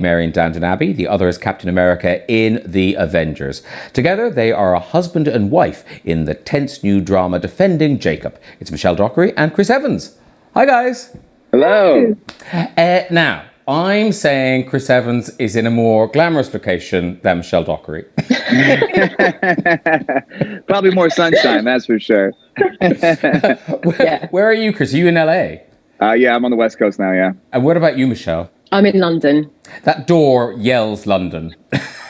Mary in Downton Abbey. The other is Captain America in The Avengers. Together, they are a husband and wife in the tense new drama Defending Jacob. It's Michelle Dockery and Chris Evans. Hi, guys. Hello. Now, I'm saying Chris Evans is in a more glamorous location than Michelle Dockery. Probably more sunshine, that's for sure. Where are you, Chris? Are you in LA? Yeah, I'm on the West Coast now, yeah. And what about you, Michelle? I'm in London. That door yells London.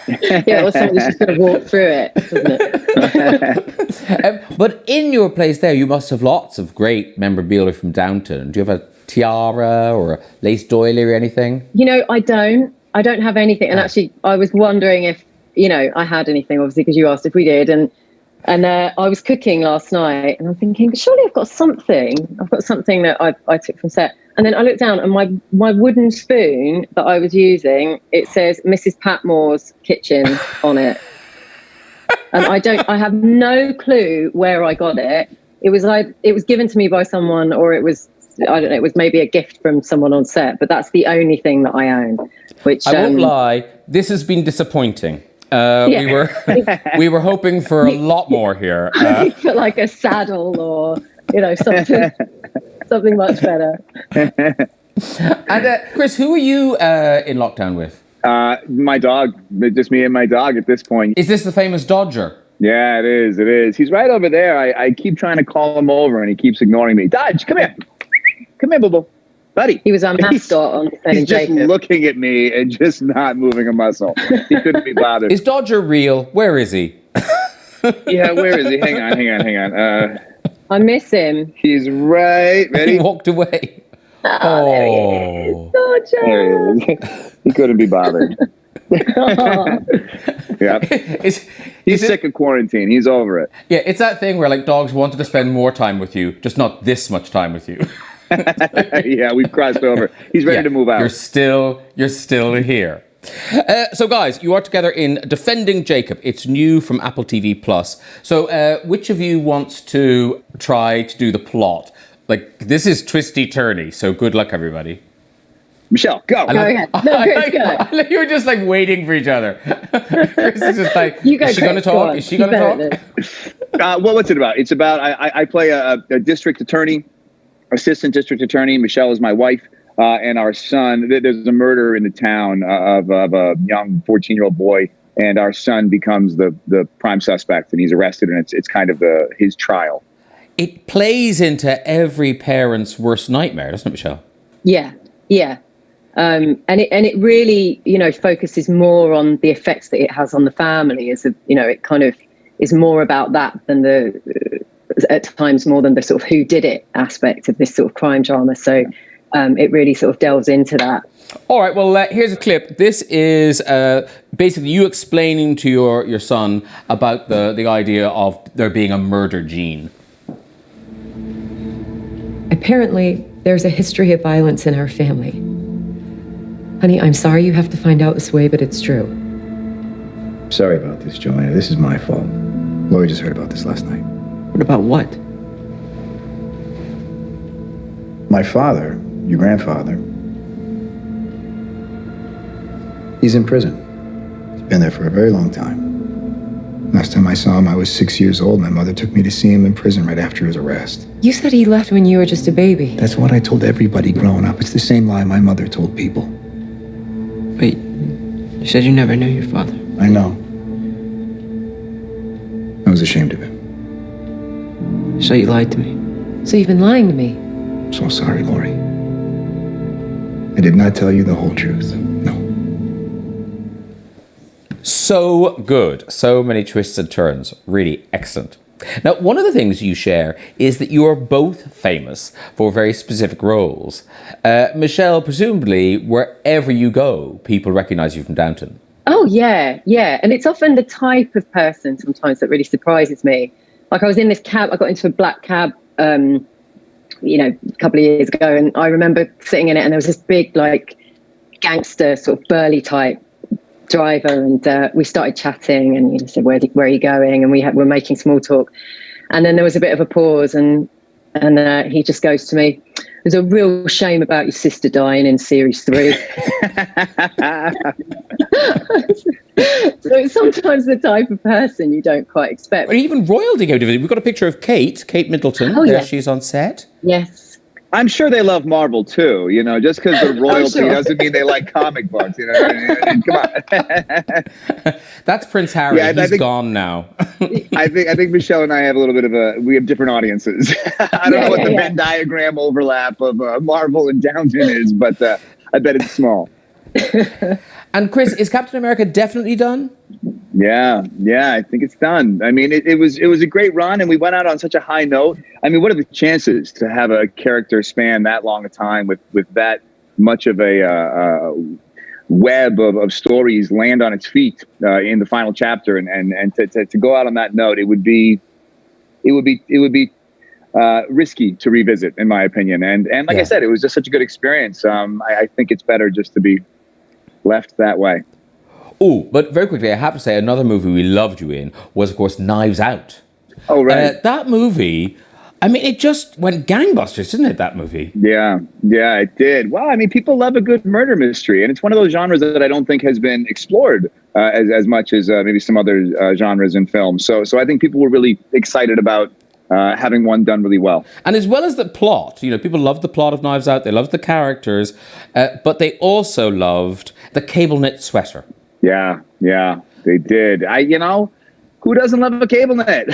Yeah, or somebody's just going to walk through it, doesn't it? But in your place there, you must have lots of great memorabilia from Downton. Do you have a tiara or a lace doily or anything? You know, I don't have anything. And actually, I was wondering if, I had anything, obviously, because you asked if we did. And I was cooking last night and I'm thinking, surely I've got something. I've got something that I took from set. And then I looked down and my wooden spoon that I was using, it says Mrs. Patmore's kitchen on it. And I have no clue where I got it. It was given to me by someone, or it was, I don't know, it was maybe a gift from someone on set, but that's the only thing that I own. Which I won't lie, this has been disappointing. We were hoping for a lot more here. For like a saddle or something much better. And Chris, who are you in lockdown with? My dog, just me and my dog at this point. Is this the famous Dodger? Yeah, it is. He's right over there. I keep trying to call him over and he keeps ignoring me. Dodge, come here, boo-boo. Buddy. He was our mascot on He's just Jacob. looking at me and just not moving a muscle. He couldn't be bothered. Is Dodger real? Where is he? Yeah, where is he? Hang on. I miss him. He's right. Ready? He walked away. There he is. Dodger. There he is. He couldn't be bothered. Yeah. He's sick of quarantine. He's over it. Yeah, it's that thing where like dogs wanted to spend more time with you, just not this much time with you. Yeah, we've crossed over. He's ready to move out. You're still here. So guys, you are together in Defending Jacob. It's new from Apple TV Plus. So which of you wants to try to do the plot? Like, this is twisty-turny, so good luck, everybody. Michelle, go. Go ahead. No, Chris, go. You were just like waiting for each other. Chris is just like, you go, is she going to talk? Is she going to talk? Well, what's it about? It's about, I play a district attorney, assistant district attorney. Michelle is my wife, and our son. There's a murder in the town of a young 14-year-old boy, and our son becomes the prime suspect, and he's arrested, and it's kind of his trial. It plays into every parent's worst nightmare, doesn't it, Michelle? Yeah. And it really, focuses more on the effects that it has on the family. It kind of is more about that than at times more than the sort of who did it aspect of this sort of crime drama. So it really sort of delves into that. All right, well, here's a clip. This is basically you explaining to your son about the idea of there being a murder gene. Apparently, there's a history of violence in our family. Honey, I'm sorry you have to find out this way, but it's true. Sorry about this, Joanna. This is my fault. Lori just heard about this last night. What about what? My father, your grandfather, he's in prison. He's been there for a very long time. Last time I saw him, I was 6 years old. My mother took me to see him in prison right after his arrest. You said he left when you were just a baby. That's what I told everybody growing up. It's the same lie my mother told people. Wait, you said you never knew your father. I know. I was ashamed of him. So you lied to me. So you've been lying to me. I'm so sorry, Lori. I did not tell you the whole truth. No. So good. So many twists and turns. Really excellent. Now, one of the things you share is that you are both famous for very specific roles. Michelle, presumably, wherever you go, people recognize you from Downton. Oh, yeah. And it's often the type of person sometimes that really surprises me. Like I was in this cab, I got into a black cab, a couple of years ago, and I remember sitting in it and there was this big, like, gangster sort of burly type driver, and we started chatting, and he said, where are you going? And we were making small talk, and then there was a bit of a pause, and And he just goes to me, "There's a real shame about your sister dying in series 3. So it's sometimes the type of person you don't quite expect. Or even royalty came to visit. We've got a picture of Kate Middleton. Oh, there yeah. she's on set. Yes. I'm sure they love Marvel too, you know, just because they're royalty sure. doesn't mean they like comic books, you know what I mean? Come on. That's Prince Harry. Yeah, He's I think- gone now. I think Michelle and I have a little bit of we have different audiences. I don't know what the Venn diagram overlap of Marvel and Downton is, but I bet it's small. And Chris, is Captain America definitely done? Yeah, I think it's done. I mean, it was a great run, and we went out on such a high note. I mean, what are the chances to have a character span that long a time with that much of a web of stories land on its feet in the final chapter, and to go out on that note, it would be risky to revisit, in my opinion. And like I said, it was just such a good experience. I think it's better just to be left that way. Oh, but very quickly, I have to say, another movie we loved you in was, of course, Knives Out. Oh, right. That movie, I mean, it just went gangbusters, didn't it, that movie? Yeah, it did. Well, I mean, people love a good murder mystery, and it's one of those genres that I don't think has been explored as much as maybe some other genres in film. So I think people were really excited about having one done really well. And as well as the plot, you know, people loved the plot of Knives Out, they loved the characters, but they also loved the cable knit sweater. Yeah, they did. Who doesn't love a cable net?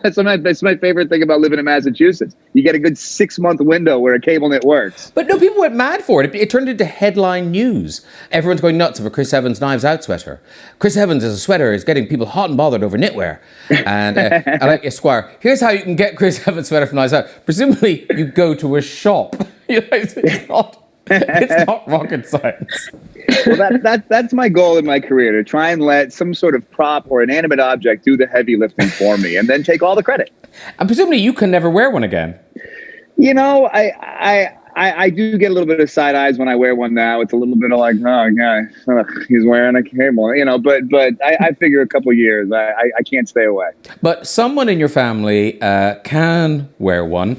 That's my favorite thing about living in Massachusetts. You get a good 6-month window where a cable net works. But no, people went mad for it. It turned into headline news. Everyone's going nuts over Chris Evans' Knives Out sweater. Chris Evans' as a sweater is getting people hot and bothered over knitwear. And I like Esquire. Here's how you can get Chris Evans' sweater from Knives Out. Presumably, you go to a shop. You know, it's not rocket science. Well, that's my goal in my career, to try and let some sort of prop or inanimate object do the heavy lifting for me and then take all the credit. And presumably you can never wear one again. You know, I do get a little bit of side eyes when I wear one now. It's a little bit of like, oh, guy, he's wearing a cable, you know, but I figure a couple years, I can't stay away. But someone in your family can wear one.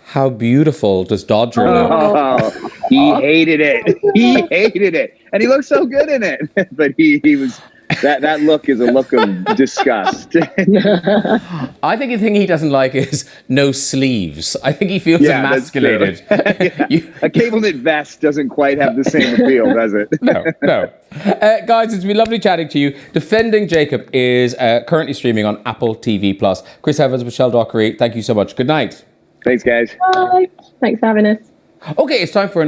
How beautiful does Dodger look? Oh, he hated it. And he looked so good in it. But he was, that look is a look of disgust. I think the thing he doesn't like is no sleeves. I think he feels emasculated. A cable knit vest doesn't quite have the same appeal, does it? No. Guys, it's been lovely chatting to you. Defending Jacob is currently streaming on Apple TV+. Chris Evans, Michelle Dockery, thank you so much. Good night. Thanks, guys. Bye. Thanks for having us. Okay, it's time for